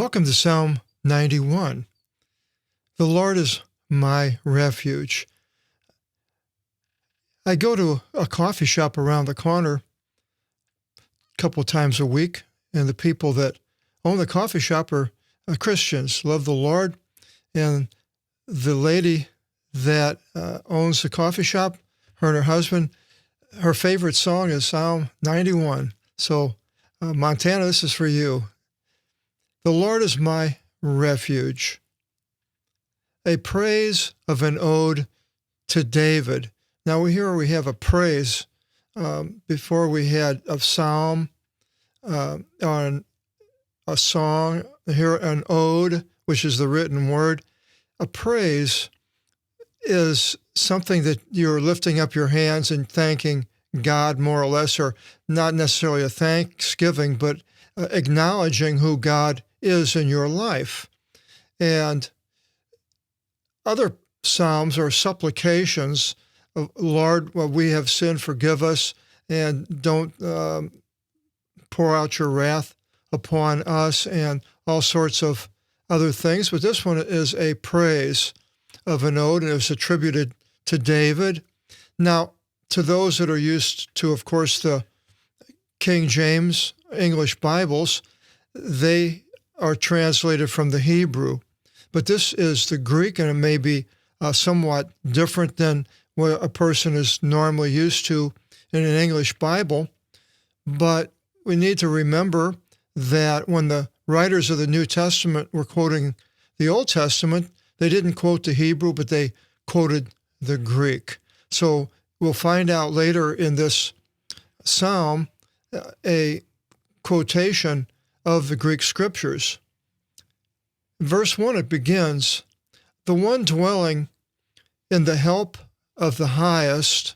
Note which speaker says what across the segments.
Speaker 1: Welcome to Psalm 91. The Lord is my refuge. I go to a coffee shop around the corner a couple of times a week, and the people that own the coffee shop are Christians, love the Lord. And the lady that owns the coffee shop, her and her husband, her favorite song is Psalm 91. So, Montana, this is for you. The Lord is my refuge. A praise of an ode to David. Now here we have a praise. Before we had a psalm, on a song, here an ode, which is the written word. A praise is something that you're lifting up your hands and thanking God more or less, or not necessarily a thanksgiving, but acknowledging who God is in your life. And other psalms are supplications of, Lord, well, we have sinned, forgive us, and don't pour out your wrath upon us, and all sorts of other things. But this one is a praise of an ode, and it was attributed to David. Now, to those that are used to, of course, the King James English Bibles, they are translated from the Hebrew. But this is the Greek, and it may be somewhat different than what a person is normally used to in an English Bible. But we need to remember that when the writers of the New Testament were quoting the Old Testament, they didn't quote the Hebrew, but they quoted the Greek. So we'll find out later in this psalm a quotation of the Greek scriptures. Verse 1, it begins, "The one dwelling in the help of the highest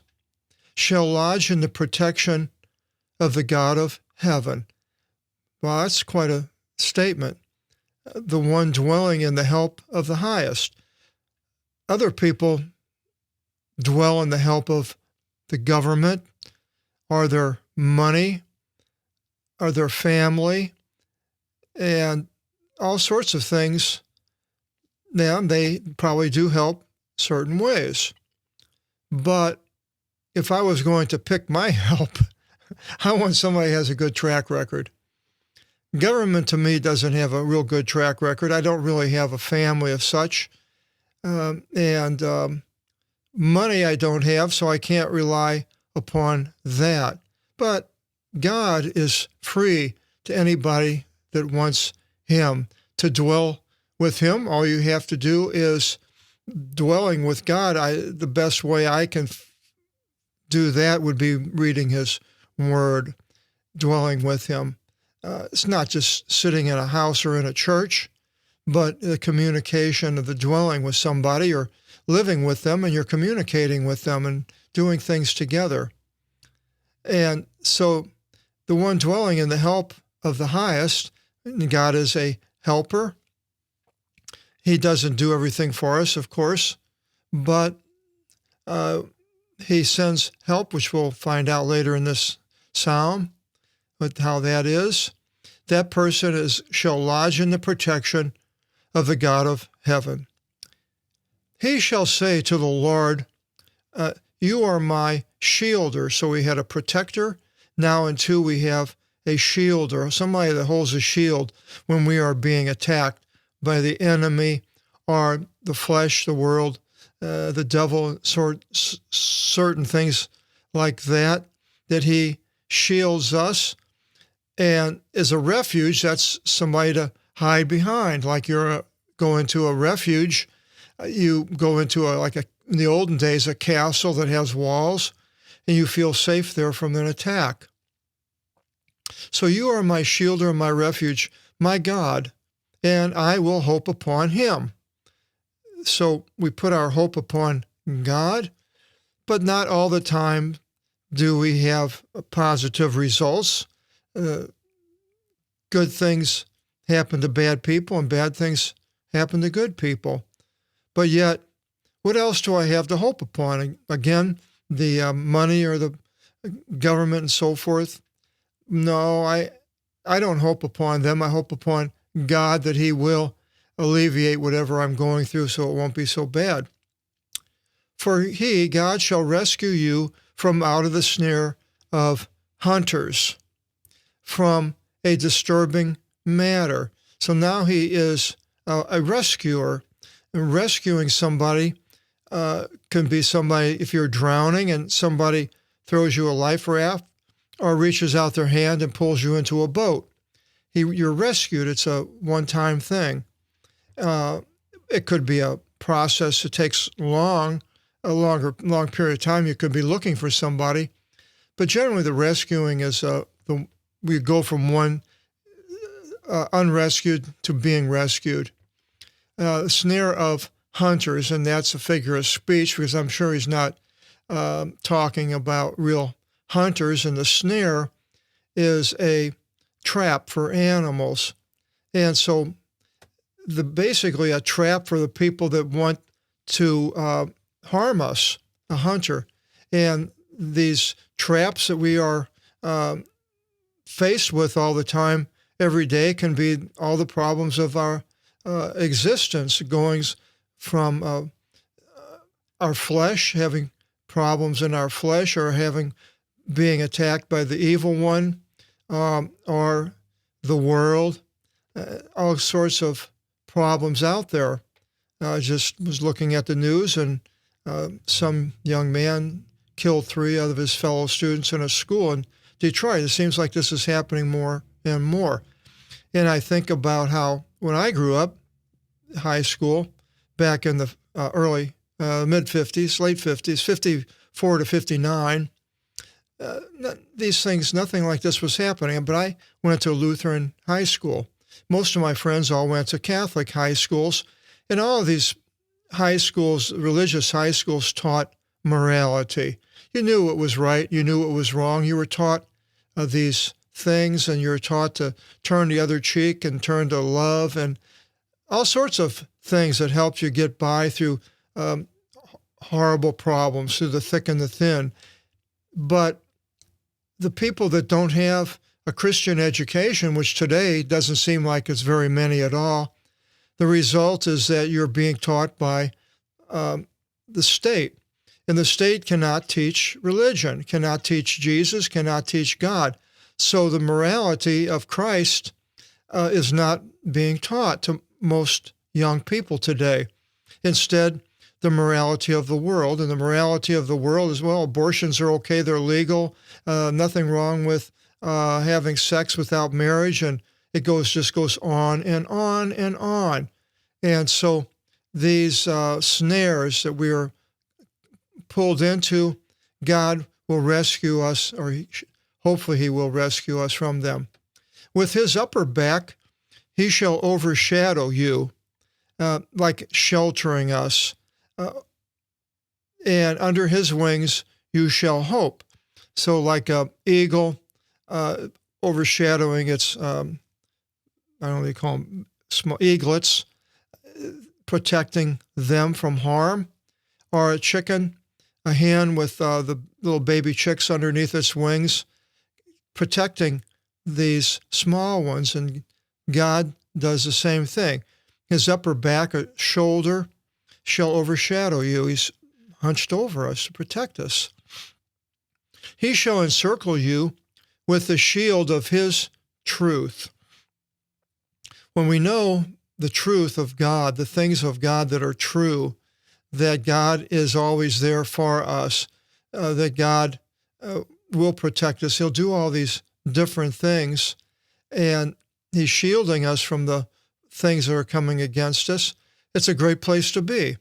Speaker 1: shall lodge in the protection of the God of heaven." Well, that's quite a statement. The one dwelling in the help of the highest. Other people dwell in the help of the government, or their money, or their family, and all sorts of things. Now, they probably do help certain ways. But if I was going to pick my help, I want somebody who has a good track record. Government, to me, doesn't have a real good track record. I don't really have a family of such. And money I don't have, so I can't rely upon that. But God is free to anybody that wants Him. To dwell with Him, all you have to do is dwelling with God. The best way I can do that would be reading His Word, dwelling with Him. It's not just sitting in a house or in a church, but the communication of the dwelling with somebody, or living with them, and you're communicating with them and doing things together. And so the one dwelling in the help of the highest, God is a helper. He doesn't do everything for us, of course, but He sends help, which we'll find out later in this psalm, with how that is. That person shall lodge in the protection of the God of heaven. He shall say to the Lord, you are my shielder. So we had a protector. Now in 2 we have a shielder, somebody that holds a shield when we are being attacked by the enemy, or the flesh, the world, the devil, certain things like that, that He shields us. And as a refuge, that's somebody to hide behind. Like you're going to a refuge, you go into in the olden days, a castle that has walls, and you feel safe there from an attack. So you are my shielder and my refuge, my God, and I will hope upon Him. So we put our hope upon God, but not all the time do we have positive results. Good things happen to bad people, and bad things happen to good people. But yet, what else do I have to hope upon? Again, the money or the government and so forth. No, I don't hope upon them. I hope upon God that he will alleviate whatever I'm going through so it won't be so bad. For he, God, shall rescue you from out of the snare of hunters, from a disturbing matter. So now he is a rescuer. And rescuing somebody can be somebody, if you're drowning and somebody throws you a life raft or reaches out their hand and pulls you into a boat. You're rescued. It's a one-time thing. It could be a process that takes a long period of time. You could be looking for somebody. But generally the rescuing is we go from one unrescued to being rescued. Snare of hunters, and that's a figure of speech because I'm sure he's not talking about real hunters, and the snare is a trap for animals. And so basically a trap for the people that want to harm us, a hunter. And these traps that we are faced with all the time, every day, can be all the problems of our existence, going from our flesh, having problems in our flesh, or being attacked by the evil one, or the world, all sorts of problems out there. I just was looking at the news, and some young man killed 3 of his fellow students in a school in Detroit. It seems like this is happening more and more. And I think about how when I grew up, high school, back in the early, mid-50s, late 50s, 54 to 59, these things, nothing like this was happening. But I went to Lutheran high school. Most of my friends all went to Catholic high schools. And all of these high schools, religious high schools, taught morality. You knew what was right. You knew what was wrong. You were taught these things, and you're taught to turn the other cheek and turn to love and all sorts of things that helped you get by through horrible problems, through the thick and the thin. But the people that don't have a Christian education, which today doesn't seem like it's very many at all, the result is that you're being taught by the state. And the state cannot teach religion, cannot teach Jesus, cannot teach God. So the morality of Christ is not being taught to most young people today. Instead, the morality of the world, and the morality of the world is, well, abortions are okay, they're legal, nothing wrong with having sex without marriage, and it just goes on and on and on. And so these snares that we are pulled into, God will rescue us, or hopefully he will rescue us from them. With his upper back, he shall overshadow you, like sheltering us. And under his wings you shall hope. So like an eagle overshadowing its, I don't know what you call them, small eaglets, protecting them from harm. Or a chicken, a hen with the little baby chicks underneath its wings, protecting these small ones. And God does the same thing. His upper back, or shoulder, shall overshadow you. He's hunched over us to protect us. He shall encircle you with the shield of his truth. When we know the truth of God, the things of God that are true, that God is always there for us, that God will protect us. He'll do all these different things, and he's shielding us from the things that are coming against us. It's a great place to be,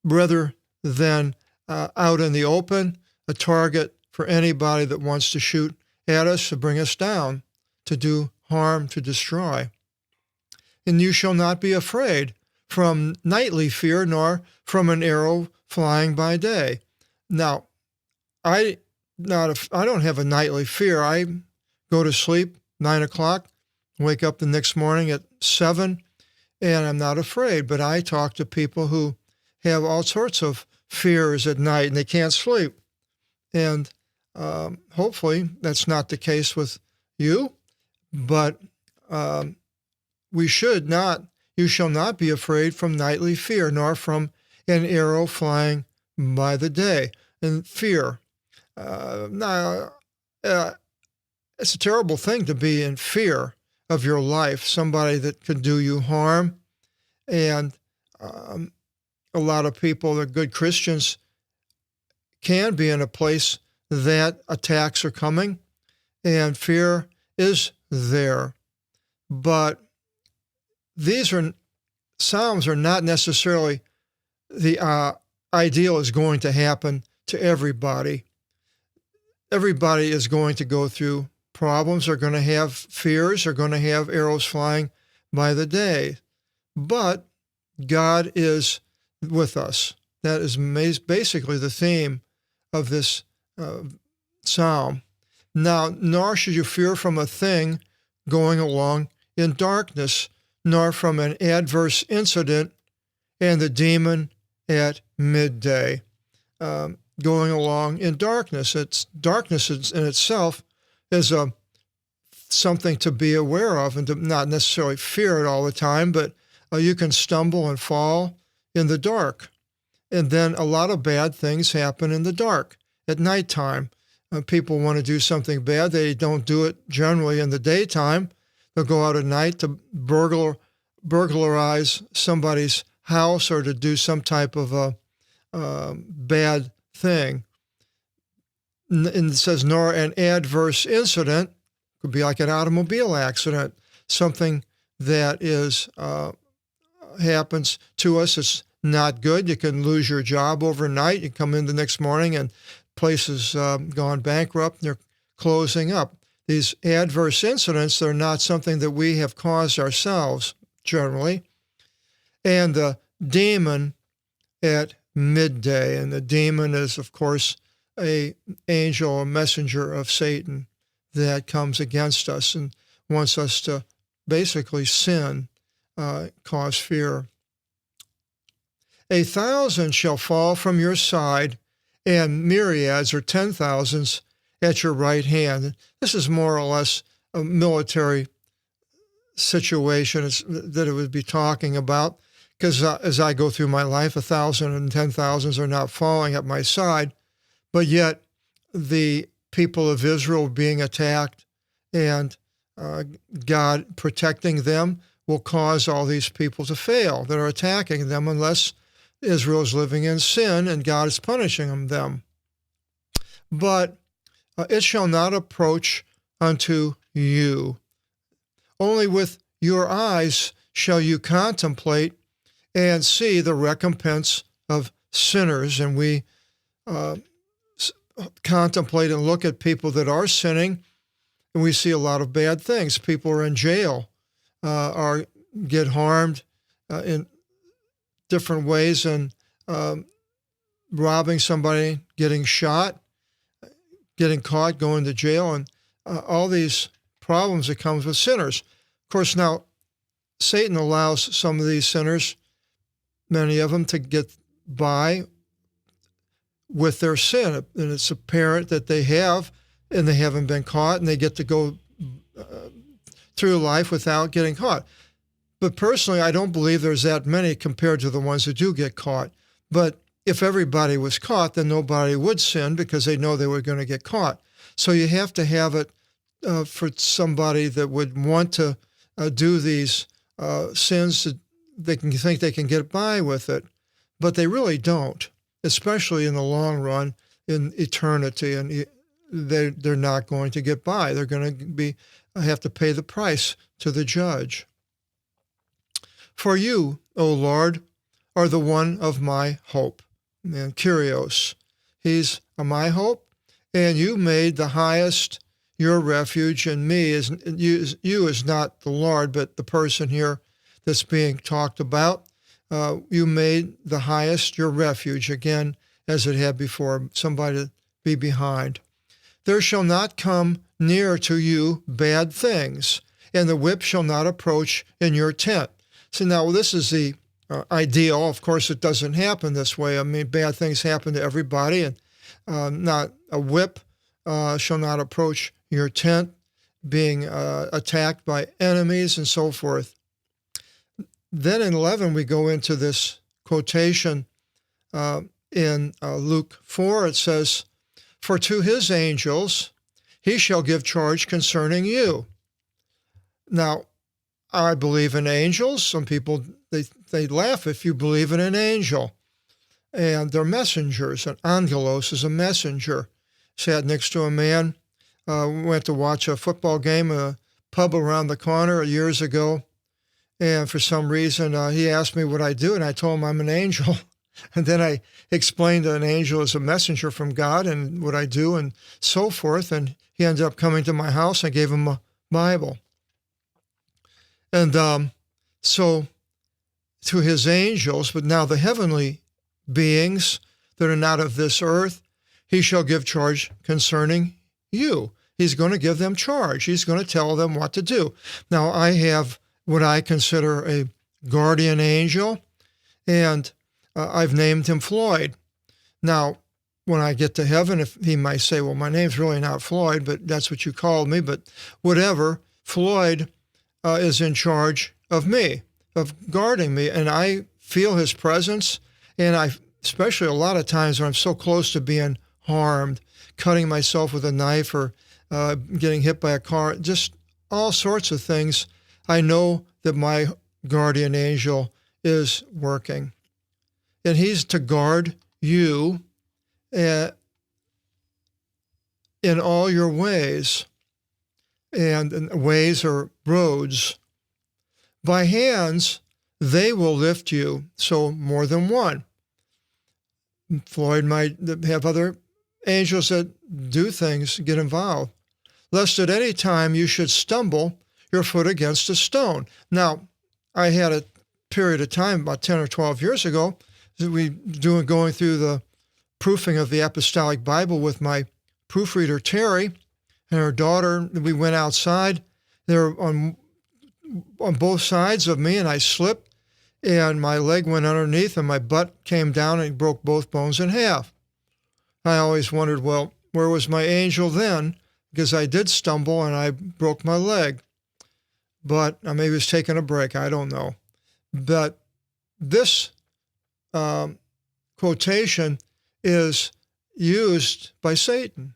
Speaker 1: rather than out in the open, a target for anybody that wants to shoot at us, to bring us down, to do harm, to destroy. And you shall not be afraid from nightly fear, nor from an arrow flying by day. Now, I don't have a nightly fear. I go to sleep 9 o'clock, wake up the next morning at 7, and I'm not afraid. But I talk to people who have all sorts of fears at night, and they can't sleep. And hopefully that's not the case with you, but you shall not be afraid from nightly fear, nor from an arrow flying by the day. And fear. It's a terrible thing to be in fear of your life, somebody that could do you harm. And a lot of people that are good Christians can be in a place that attacks are coming, and fear is there. But Psalms are not necessarily the ideal is going to happen to everybody. Everybody is going to go through problems, are going to have fears, are going to have arrows flying by the day. But God is with us. That is basically the theme of this psalm. Now, nor should you fear from a thing going along in darkness, nor from an adverse incident and the demon at midday. Going along in darkness. Darkness in itself is something to be aware of and to not necessarily fear it all the time, but you can stumble and fall in the dark. And then a lot of bad things happen in the dark at nighttime. People want to do something bad. They don't do it generally in the daytime. They'll go out at night to burglarize somebody's house or to do some type of a bad thing. And it says, nor an adverse incident, could be like an automobile accident, something that is happens to us. It's not good. You can lose your job overnight. You come in the next morning and place has gone bankrupt and they're closing up. These adverse incidents, they're not something that we have caused ourselves generally. And the demon at midday, and the demon is, of course, an angel, a messenger of Satan that comes against us and wants us to basically sin, cause fear. 1,000 shall fall from your side, and myriads or 10,000s at your right hand. This is more or less a military situation that it would be talking about, because as I go through my life, 1,000 and 10,000s are not falling at my side, but yet the people of Israel being attacked and God protecting them will cause all these people to fail that are attacking them unless Israel is living in sin and God is punishing them. But it shall not approach unto you. Only with your eyes shall you contemplate and see the recompense of sinners. And we contemplate and look at people that are sinning, and we see a lot of bad things. People are in jail, get harmed in different ways, and robbing somebody, getting shot, getting caught, going to jail, and all these problems that comes with sinners. Of course, now Satan allows some of these sinners, many of them, to get by with their sin. And it's apparent that they have, and they haven't been caught, and they get to go through life without getting caught. But personally, I don't believe there's that many compared to the ones that do get caught. But if everybody was caught, then nobody would sin because they know they were going to get caught. So you have to have it for somebody that would want to do these sins that they can think they can get by with it, but they really don't, especially in the long run, in eternity, and they're not going to get by. They're going to have to pay the price to the judge. For you, O Lord, are the one of my hope. And Kyrios, he's my hope, and you made the highest your refuge, and me is you is not the Lord, but the person here that's being talked about. You made the highest your refuge, again, as it had before, somebody to be behind. There shall not come near to you bad things, and the whip shall not approach in your tent. So now this is the ideal. Of course, it doesn't happen this way. I mean, bad things happen to everybody, and not a whip shall not approach your tent, being attacked by enemies and so forth. then in 11, we go into this quotation in Luke 4. It says, "For to his angels he shall give charge concerning you." Now, I believe in angels. Some people, they laugh if you believe in an angel. And they're messengers. An angelos is a messenger. Sat next to a man, went to watch a football game in a pub around the corner years ago. And for some reason, he asked me what I do, and I told him I'm an angel. And then I explained that an angel is a messenger from God and what I do and so forth. And he ended up coming to my house. I gave him a Bible. And so to his angels, but now the heavenly beings that are not of this earth, he shall give charge concerning you. He's going to give them charge. He's going to tell them what to do. Now, I have what I consider a guardian angel, and I've named him Floyd. Now, when I get to heaven, if he might say, well, my name's really not Floyd, but that's what you called me, but whatever, Floyd is in charge of me, of guarding me, and I feel his presence, and I, especially a lot of times when I'm so close to being harmed, cutting myself with a knife or getting hit by a car, just all sorts of things, I know that my guardian angel is working. And he's to guard you in all your ways. And ways are roads. By hands, they will lift you. So more than one. Floyd might have other angels that do things, get involved. Lest at any time you should stumble your foot against a stone. Now, I had a period of time about 10 or 12 years ago, going through the proofing of the Apostolic Bible with my proofreader, Terry, and her daughter. We went outside. They were on both sides of me, and I slipped, and my leg went underneath, and my butt came down and broke both bones in half. I always wondered, well, where was my angel then? Because I did stumble, and I broke my leg. But maybe he was taking a break. I don't know. But this quotation is used by Satan.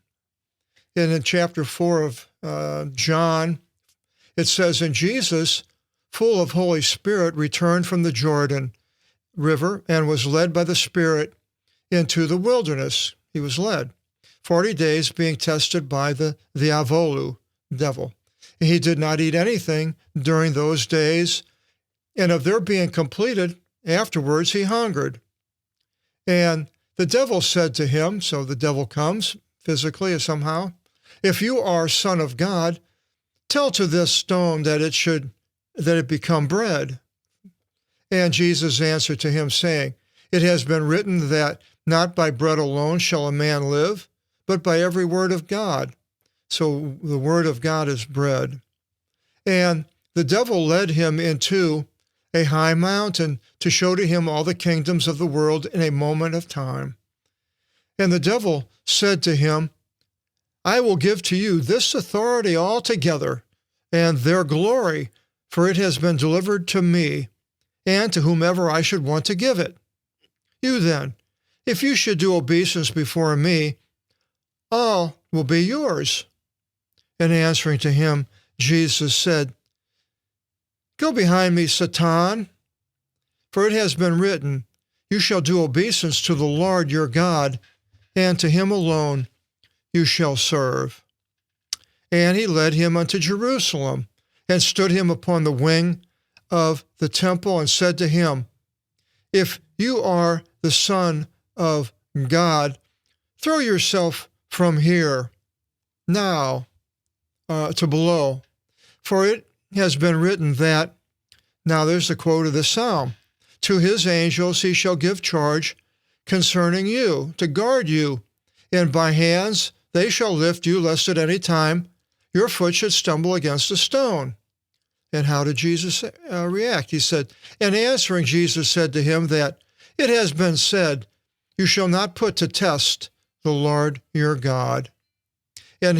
Speaker 1: And in chapter 4 of John, it says, "And Jesus, full of Holy Spirit, returned from the Jordan River and was led by the Spirit into the wilderness." He was led 40 days, being tested by the diavolu, devil. He did not eat anything during those days, and of their being completed, afterwards he hungered. And the devil said to him, so the devil comes physically somehow, "If you are Son of God, tell to this stone that it become bread." And Jesus answered to him, saying, "It has been written that not by bread alone shall a man live, but by every word of God." So the word of God is bread. And the devil led him into a high mountain to show to him all the kingdoms of the world in a moment of time. And the devil said to him, "I will give to you this authority altogether, and their glory, for it has been delivered to me, and to whomever I should want to give it. You then, if you should do obeisance before me, all will be yours." And answering to him, Jesus said, "Go behind me, Satan, for it has been written, you shall do obeisance to the Lord your God, and to him alone you shall serve." And he led him unto Jerusalem, and stood him upon the wing of the temple, and said to him, "If you are the Son of God, throw yourself from here now to below. For it has been written that," now there's the quote of the psalm, "to his angels he shall give charge concerning you, to guard you, and by hands they shall lift you, lest at any time your foot should stumble against a stone." And how did Jesus react? He said, and answering, Jesus said to him that it has been said, "You shall not put to test the Lord your God." And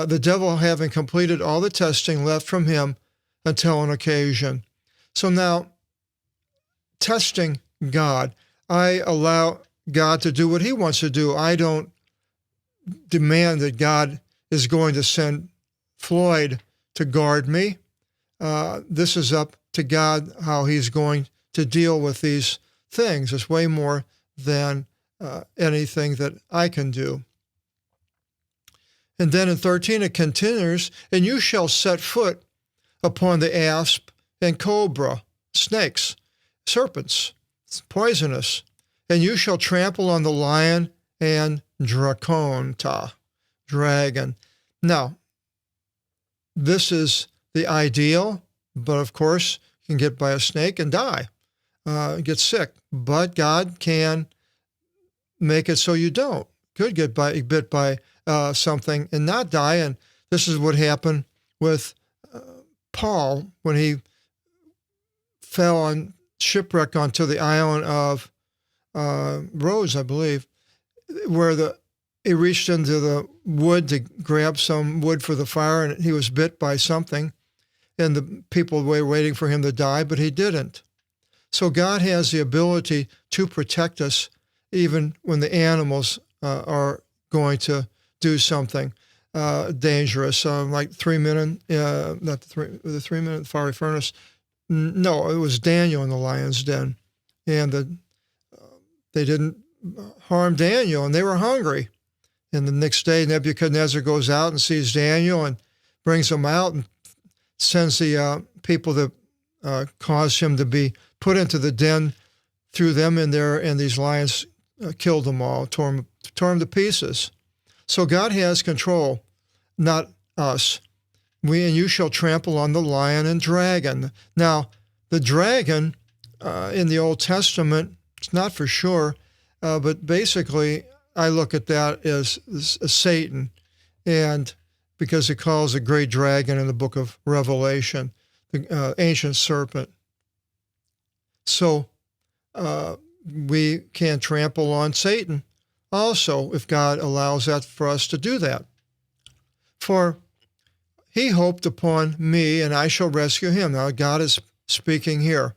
Speaker 1: the devil having completed all the testing, left from him until an occasion. So now, testing God. I allow God to do what he wants to do. I don't demand that God is going to send Floyd to guard me. This is up to God how he's going to deal with these things. It's way more than anything that I can do. And then in 13 it continues, and you shall set foot upon the asp and cobra, snakes, serpents, poisonous, and you shall trample on the lion and draconta, dragon. Now, this is the ideal, but of course, you can get by a snake and die, get sick. But God can make it so you don't. Could get bit by something and not die. And this is what happened with Paul when he fell on shipwreck onto the island of Rhodes, I believe, where he reached into the wood to grab some wood for the fire, and he was bit by something, and the people were waiting for him to die, but he didn't. So God has the ability to protect us even when the animals are going to do something dangerous, like 3 minute, not the 3 minute fiery furnace. No, it was Daniel in the lion's den, and they didn't harm Daniel, and they were hungry. And the next day, Nebuchadnezzar goes out and sees Daniel and brings him out and sends the people that caused him to be put into the den, threw them in there, and these lions killed them all, tore them to pieces. So God has control, not us. And you shall trample on the lion and dragon. Now, the dragon in the Old Testament, it's not for sure, but basically I look at that as Satan, and because it calls a great dragon in the book of Revelation, the ancient serpent. So we can trample on Satan also if God allows that for us to do that. For he hoped upon me, and I shall rescue him. Now God is speaking here.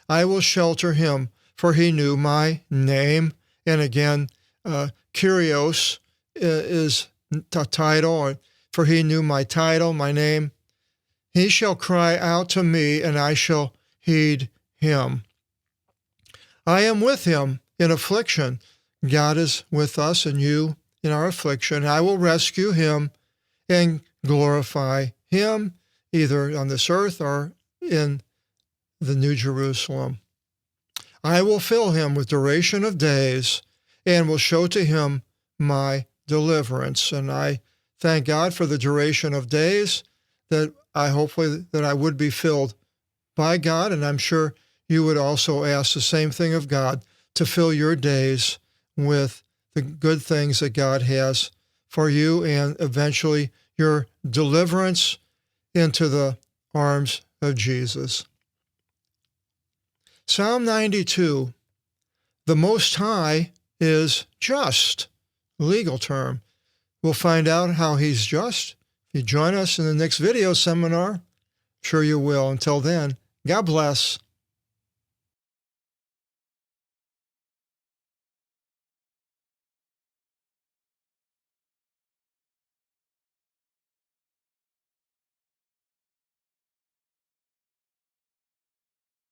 Speaker 1: I will shelter him, for he knew my name. And again, Kyrios is a title, for he knew my title, my name. He shall cry out to me, and I shall heed him. I am with him in affliction. God is with us and you in our affliction. I will rescue him and glorify him, either on this earth or in the New Jerusalem. I will fill him with duration of days and will show to him my deliverance. And I thank God for the duration of days that I would be filled by God. And I'm sure you would also ask the same thing of God, to fill your days with the good things that God has for you, and eventually your deliverance into the arms of Jesus. Psalm 92, the Most High is just, legal term. We'll find out how he's just. If you join us in the next video seminar, sure you will. Until then, God bless.